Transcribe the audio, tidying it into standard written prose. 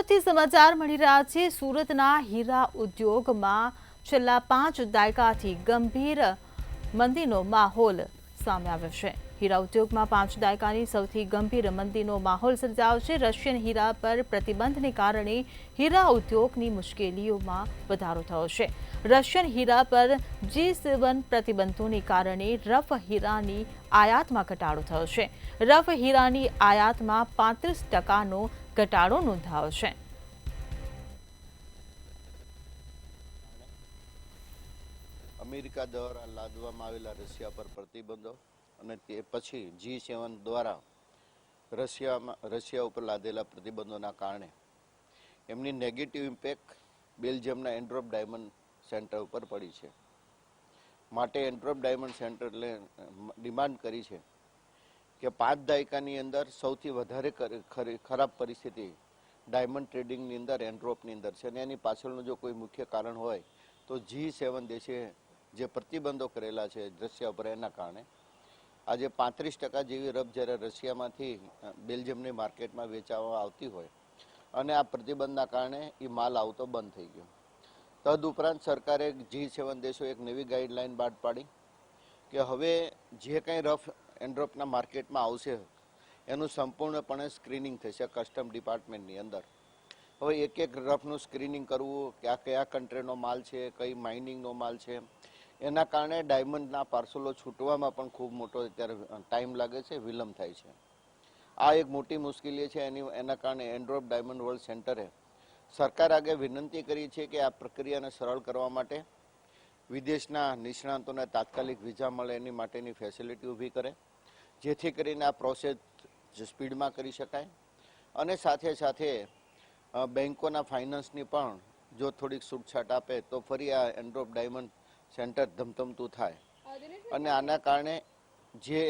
સુરતથી સમાચાર મળી રહ્યા છે। સુરતના હીરા ઉદ્યોગમાં છેલ્લા 5 દાયકાથી ગંભીર મંદીનો માહોલ સામે આવ્યો છે। હીરા ઉદ્યોગમાં 5 દાયકાની સૌથી ગંભીર મંદીનો માહોલ સર્જાયો છે। રશિયન હીરા પર પ્રતિબંધને કારણે હીરા ઉદ્યોગની મુશ્કેલીઓમાં વધારો થયો છે। રશિયન હીરા પર G7 પ્રતિબંધોને કારણે રફ હીરાની આયાતમાં ઘટાડો થયો છે। રફ હીરાની આયાતમાં 35% ઘટાડો નોંધાયો છે। અમેરિકા દ્વારા લાદવામાં આવેલા રશિયા પર પ્રતિબંધો અને તે પછી G7 દ્વારા રશિયા ઉપર લાદેલા પ્રતિબંધોના કારણે એમની નેગેટિવ ઇમ્પેક્ટ બેલ્જિયમના એન્ટ્રોપ ડાયમંડ સેન્ટર ઉપર પડી છે। માટે એન્ટ્રોપ ડાયમંડ સેન્ટરે ડિમાન્ડ કરી છે કે 5 દાયકાની અંદર સૌથી વધારે ખરાબ પરિસ્થિતિ ડાયમંડ ટ્રેડિંગની અંદર એન્ટ્રોપની અંદર છે અને એની પાછળનું જો કોઈ મુખ્ય કારણ હોય તો G7 દેશે જે પ્રતિબંધો કરેલા છે રશિયા ઉપર એના કારણે આજે 35% જેવી રફ જ્યારે રશિયામાંથી બેલ્જિયમની માર્કેટમાં વેચાવા આવતી હોય અને આ પ્રતિબંધના કારણે એ માલ આવતો બંધ થઈ ગયો। તદુપરાંત સરકારે G7 દેશો એક નવી ગાઈડલાઈન બહાર પાડી કે હવે જે કંઈ રફ એન્ડ્રોપના માર્કેટમાં આવશે એનું સંપૂર્ણપણે સ્ક્રીનિંગ થશે કસ્ટમ ડિપાર્ટમેન્ટની અંદર। હવે એક એક રફનું સ્ક્રીનિંગ કરવું કે આ કયા કન્ટ્રીનો માલ છે, કઈ માઇનિંગનો માલ છે, એના કારણે ડાયમંડના પાર્સલો છૂટવામાં પણ ખૂબ મોટો અત્યારે ટાઈમ લાગે છે, વિલંબ થાય છે। આ એક મોટી મુશ્કેલી છે। એના કારણે એન્ટ્રોપ ડાયમંડ વર્લ્ડ સેન્ટરે સરકાર આગળ વિનંતી કરી છે કે આ પ્રક્રિયાને સરળ કરવા માટે વિદેશના નિષ્ણાતોને તાત્કાલિક વિઝા મળે એની માટેની ફેસિલિટી ઊભી કરે જેથી કરીને આ પ્રોસેસ સ્પીડમાં કરી શકાય અને સાથે સાથે બેંકોના ફાઇનાન્સની પણ જો થોડીક છૂટછાટ આપે તો ફરી આ એન્ટ્રોપ ડાયમંડ સેન્ટર ધમધમતું થાય અને આના કારણે જે